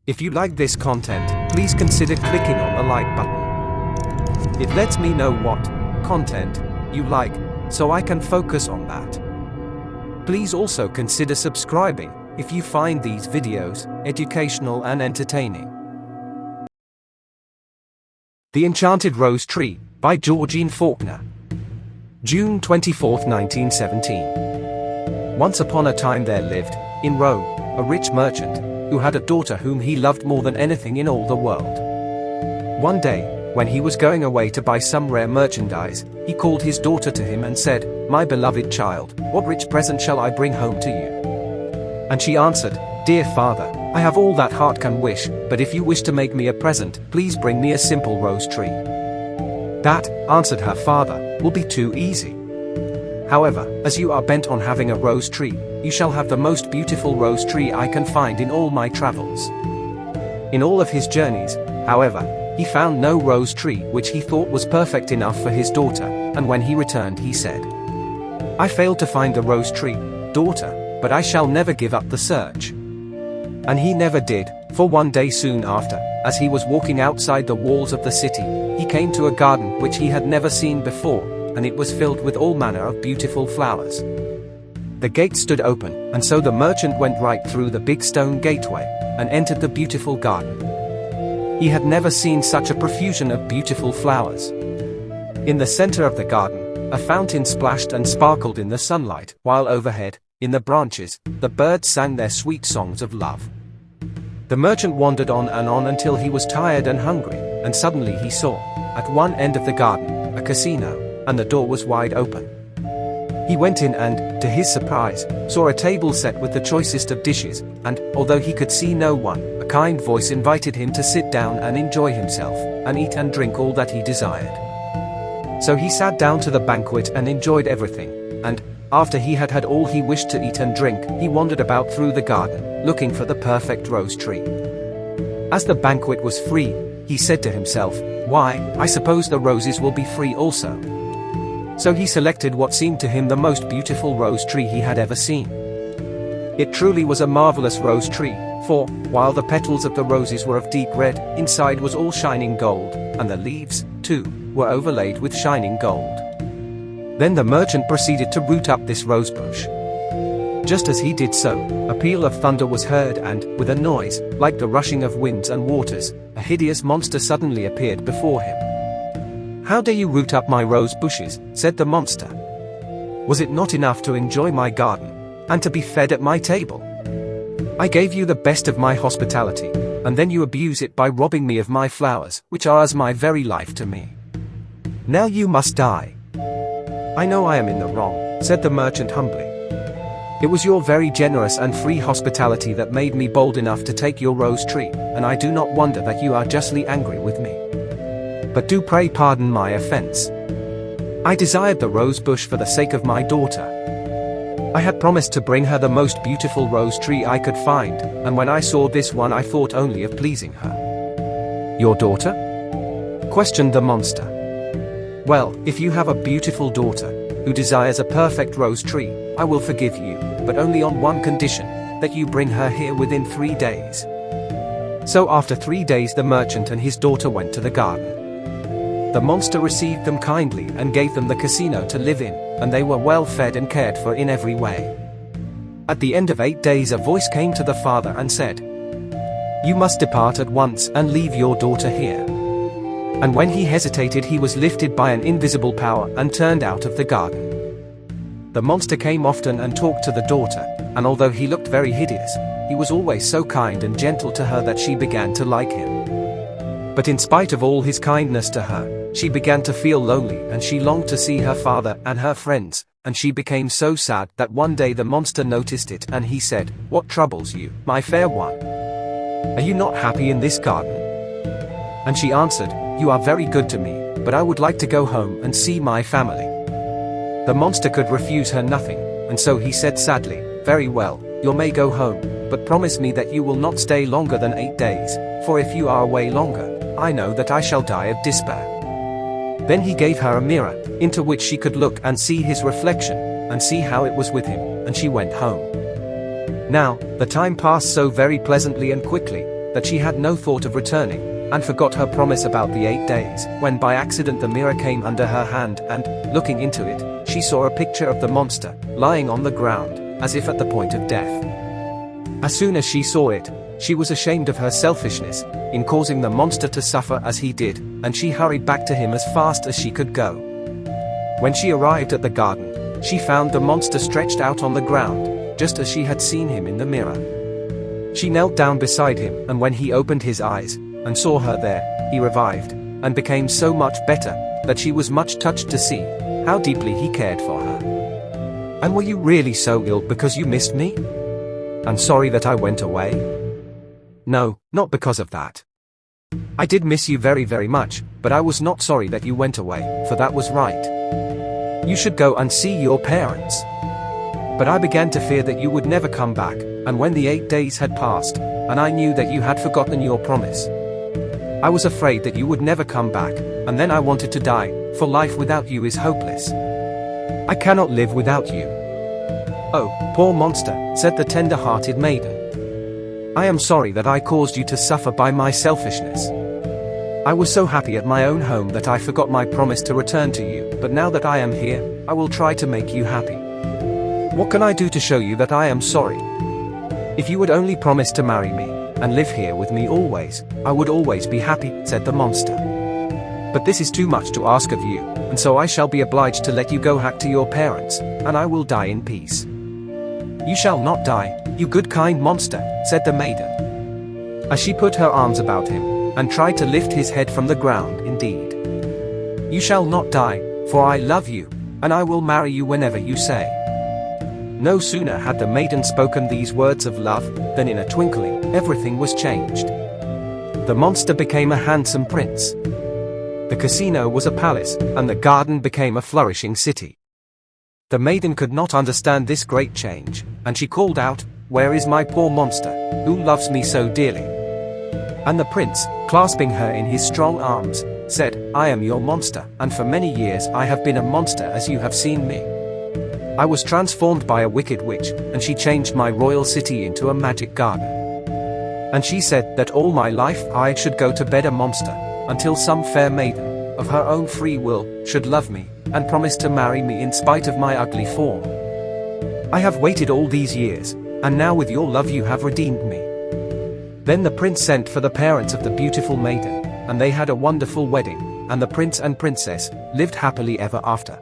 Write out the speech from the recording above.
If you like this content, please consider clicking on the like button. It lets me know what content you like, so I can focus on that. Please also consider subscribing if you find these videos educational and entertaining. The Enchanted Rose Tree by Georgine Faulkner. June 24, 1917. Once upon a time there lived, in Rome, a rich merchant, who had a daughter whom he loved more than anything in all the world. One day, when he was going away to buy some rare merchandise, he called his daughter to him and said, "My beloved child, what rich present shall I bring home to you?" And she answered, "Dear father, I have all that heart can wish, but if you wish to make me a present, please bring me a simple rose tree." "That," answered her father, "will be too easy. However, as you are bent on having a rose tree, you shall have the most beautiful rose tree I can find in all my travels." In all of his journeys, however, he found no rose tree which he thought was perfect enough for his daughter, and when he returned he said, "I failed to find the rose tree, daughter, but I shall never give up the search." And he never did, for one day soon after, as he was walking outside the walls of the city, he came to a garden which he had never seen before, and it was filled with all manner of beautiful flowers. The gate stood open, and so the merchant went right through the big stone gateway, and entered the beautiful garden. He had never seen such a profusion of beautiful flowers. In the center of the garden, a fountain splashed and sparkled in the sunlight, while overhead, in the branches, the birds sang their sweet songs of love. The merchant wandered on and on until he was tired and hungry, and suddenly he saw, at one end of the garden, a casino, and the door was wide open. He went in and, to his surprise, saw a table set with the choicest of dishes, and, although he could see no one, a kind voice invited him to sit down and enjoy himself, and eat and drink all that he desired. So he sat down to the banquet and enjoyed everything, and, after he had had all he wished to eat and drink, he wandered about through the garden, looking for the perfect rose tree. As the banquet was free, he said to himself, "Why, I suppose the roses will be free also." So he selected what seemed to him the most beautiful rose tree he had ever seen. It truly was a marvelous rose tree, for, while the petals of the roses were of deep red, inside was all shining gold, and the leaves, too, were overlaid with shining gold. Then the merchant proceeded to root up this rose bush. Just as he did so, a peal of thunder was heard and, with a noise, like the rushing of winds and waters, a hideous monster suddenly appeared before him. "How dare you root up my rose bushes?" said the monster. "Was it not enough to enjoy my garden, and to be fed at my table? I gave you the best of my hospitality, and then you abuse it by robbing me of my flowers, which are as my very life to me. Now you must die." "I know I am in the wrong," said the merchant humbly. "It was your very generous and free hospitality that made me bold enough to take your rose tree, and I do not wonder that you are justly angry with me. But do pray pardon my offense. I desired the rose bush for the sake of my daughter. I had promised to bring her the most beautiful rose tree I could find, and when I saw this one I thought only of pleasing her." "Your daughter?" questioned the monster. "Well, if you have a beautiful daughter, who desires a perfect rose tree, I will forgive you, but only on one condition, that you bring her here within 3 days." So after 3 days the merchant and his daughter went to the garden. The monster received them kindly and gave them the casino to live in, and they were well fed and cared for in every way. At the end of 8 days a voice came to the father and said, "You must depart at once and leave your daughter here." And when he hesitated he was lifted by an invisible power and turned out of the garden. The monster came often and talked to the daughter, and although he looked very hideous, he was always so kind and gentle to her that she began to like him. But in spite of all his kindness to her, she began to feel lonely and she longed to see her father and her friends, and she became so sad that one day the monster noticed it and he said, "What troubles you, my fair one? Are you not happy in this garden?" And she answered, "You are very good to me, but I would like to go home and see my family." The monster could refuse her nothing, and so he said sadly, "Very well, you may go home, but promise me that you will not stay longer than 8 days, for if you are away longer, I know that I shall die of despair." Then he gave her a mirror, into which she could look and see his reflection, and see how it was with him, and she went home. Now, the time passed so very pleasantly and quickly, that she had no thought of returning, and forgot her promise about the 8 days, when by accident the mirror came under her hand and, looking into it, she saw a picture of the monster, lying on the ground, as if at the point of death. As soon as she saw it, she was ashamed of her selfishness, in causing the monster to suffer as he did, and she hurried back to him as fast as she could go. When she arrived at the garden, she found the monster stretched out on the ground, just as she had seen him in the mirror. She knelt down beside him, and when he opened his eyes, and saw her there, he revived, and became so much better, that she was much touched to see how deeply he cared for her. And were you really so ill because you missed me? And sorry that I went away? No, not because of that. I did miss you very, very much, but I was not sorry that you went away, for that was right. You should go and see your parents. But I began to fear that you would never come back, and when the 8 days had passed, and I knew that you had forgotten your promise, I was afraid that you would never come back, and then I wanted to die, for life without you is hopeless. I cannot live without you. Oh, poor monster, said the tender-hearted maiden. I am sorry that I caused you to suffer by my selfishness. I was so happy at my own home that I forgot my promise to return to you, but now that I am here, I will try to make you happy. What can I do to show you that I am sorry? If you would only promise to marry me, and live here with me always, I would always be happy, said the monster. But this is too much to ask of you, and so I shall be obliged to let you go back to your parents, and I will die in peace. You shall not die, you good kind monster, said the maiden, as she put her arms about him, and tried to lift his head from the ground. Indeed, you shall not die, for I love you, and I will marry you whenever you say. No sooner had the maiden spoken these words of love, than in a twinkling, everything was changed. The monster became a handsome prince. The casino was a palace, and the garden became a flourishing city. The maiden could not understand this great change, and she called out, "Where is my poor monster, who loves me so dearly?" And the prince, clasping her in his strong arms, said, "I am your monster, and for many years I have been a monster as you have seen me. I was transformed by a wicked witch, and she changed my royal city into a magic garden. And she said that all my life I should go to bed a monster, until some fair maiden, of her own free will, should love me, and promise to marry me in spite of my ugly form. I have waited all these years, and now with your love you have redeemed me." Then the prince sent for the parents of the beautiful maiden, and they had a wonderful wedding, and the prince and princess lived happily ever after.